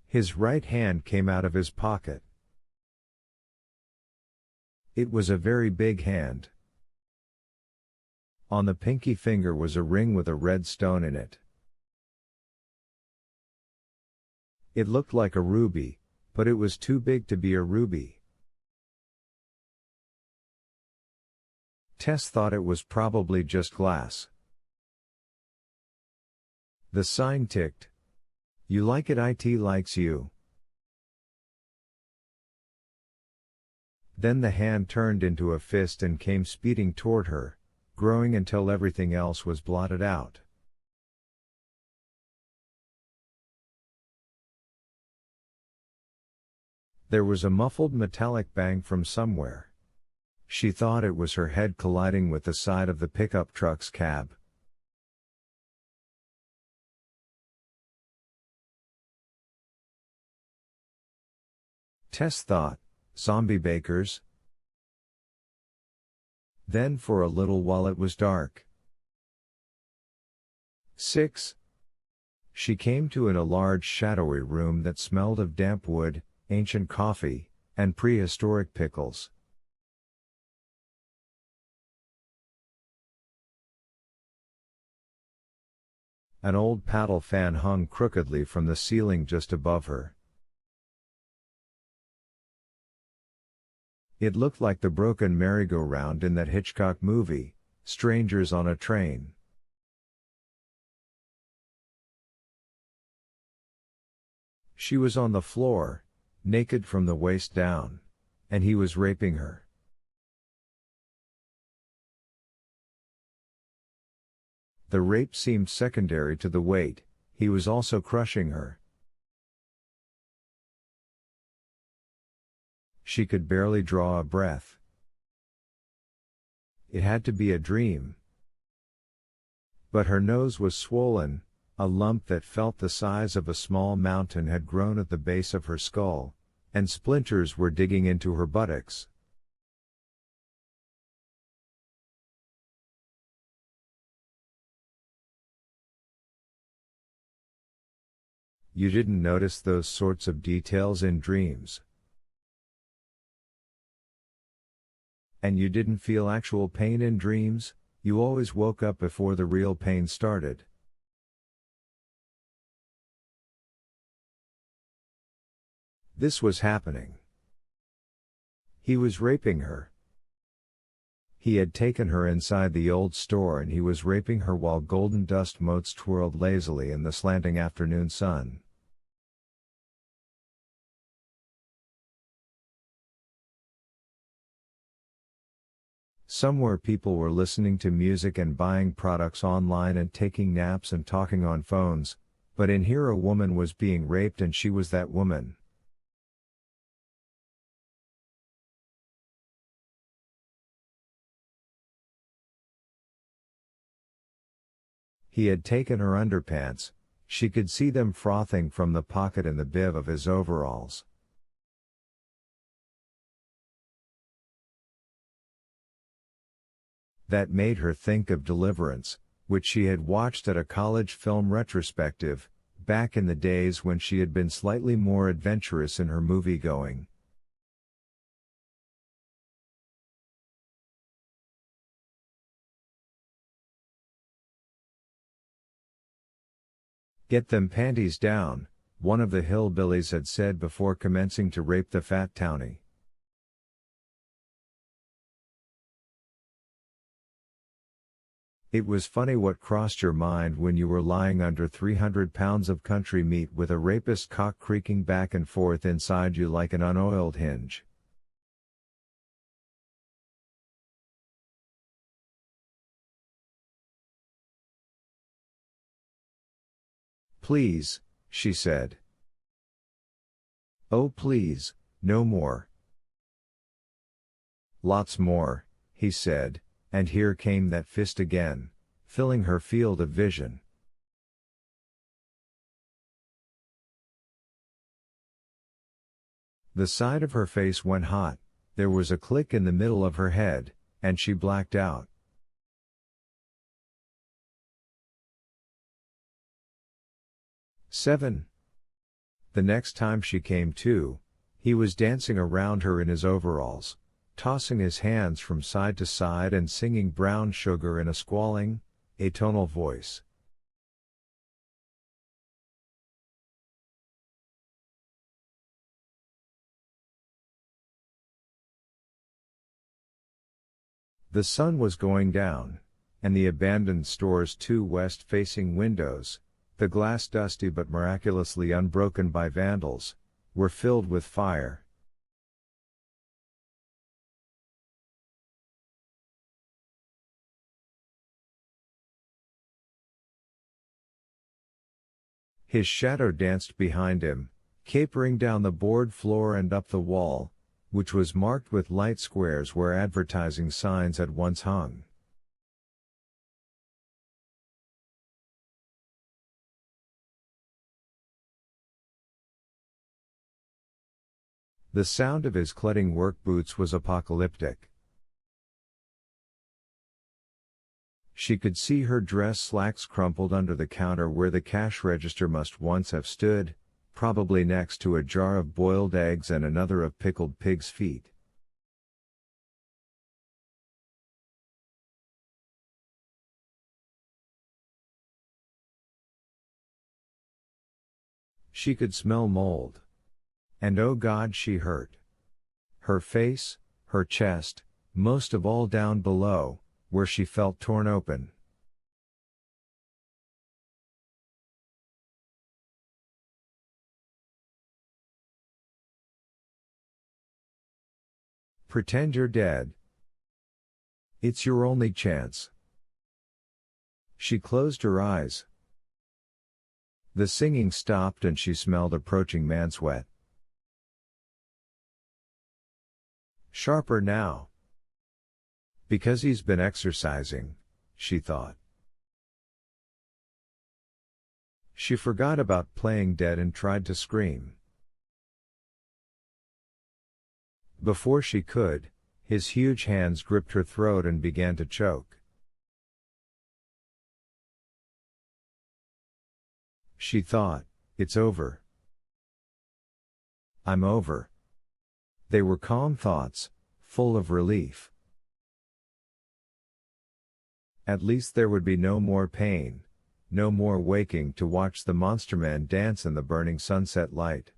His right hand came out of his pocket. It was a very big hand. On the pinky finger was a ring with a red stone in it. It looked like a ruby, but it was too big to be a ruby. Tess thought it was probably just glass. The sign ticked. You like it, IT likes you. Then the hand turned into a fist and came speeding toward her, growing until everything else was blotted out. There was a muffled metallic bang from somewhere. She thought it was her head colliding with the side of the pickup truck's cab. Tess thought, zombie bakers? Then for a little while it was dark. 6. She came to a large shadowy room that smelled of damp wood, ancient coffee, and prehistoric pickles. An old paddle fan hung crookedly from the ceiling just above her. It looked like the broken merry-go-round in that Hitchcock movie, Strangers on a Train. She was on the floor, naked from the waist down, and he was raping her. The rape seemed secondary to the weight, he was also crushing her. She could barely draw a breath. It had to be a dream. But her nose was swollen, a lump that felt the size of a small mountain had grown at the base of her skull, and splinters were digging into her buttocks. You didn't notice those sorts of details in dreams. And you didn't feel actual pain in dreams, you always woke up before the real pain started. This was happening. He was raping her. He had taken her inside the old store and he was raping her while golden dust motes twirled lazily in the slanting afternoon sun. Somewhere people were listening to music and buying products online and taking naps and talking on phones, but in here a woman was being raped and she was that woman. He had taken her underpants, she could see them frothing from the pocket in the bib of his overalls. That made her think of Deliverance, which she had watched at a college film retrospective, back in the days when she had been slightly more adventurous in her movie-going. Get them panties down, one of the hillbillies had said before commencing to rape the fat townie. It was funny what crossed your mind when you were lying under 300 pounds of country meat with a rapist cock creaking back and forth inside you like an unoiled hinge. Please, she said. Oh please, no more. Lots more, he said, and here came that fist again, filling her field of vision. The side of her face went hot, there was a click in the middle of her head, and she blacked out. "7. The next time she came to, he was dancing around her in his overalls, tossing his hands from side to side and singing Brown Sugar in a squalling, atonal voice. The sun was going down, and the abandoned store's two west-facing windows, the glass dusty but miraculously unbroken by vandals, were filled with fire. His shadow danced behind him, capering down the board floor and up the wall, which was marked with light squares where advertising signs had once hung. The sound of his clutting work boots was apocalyptic. She could see her dress slacks crumpled under the counter where the cash register must once have stood, probably next to a jar of boiled eggs and another of pickled pig's feet. She could smell mold. And oh God, she hurt. Her face, her chest, most of all down below, where she felt torn open. Pretend you're dead. It's your only chance. She closed her eyes. The singing stopped and she smelled approaching man sweat. Sharper now. Because he's been exercising, she thought. She forgot about playing dead and tried to scream. Before she could, his huge hands gripped her throat and began to choke. She thought, it's over. I'm over. They were calm thoughts, full of relief. At least there would be no more pain, no more waking to watch the monster man dance in the burning sunset light.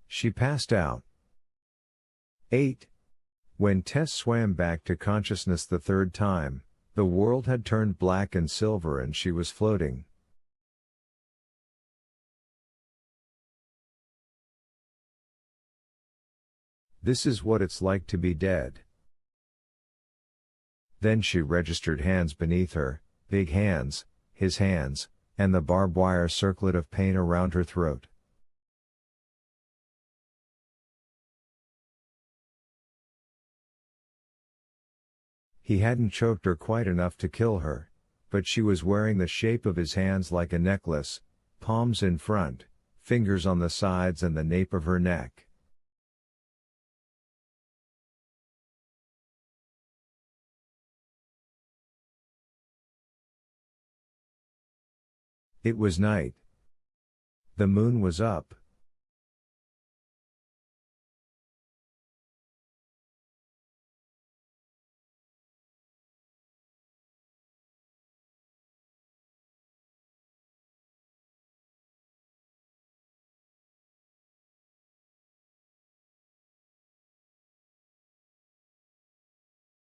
She passed out. 8. When Tess swam back to consciousness the third time, the world had turned black and silver and she was floating. This is what it's like to be dead. Then she registered hands beneath her, big hands, his hands, and the barbed wire circlet of pain around her throat. He hadn't choked her quite enough to kill her, but she was wearing the shape of his hands like a necklace, palms in front, fingers on the sides and the nape of her neck. It was night. The moon was up,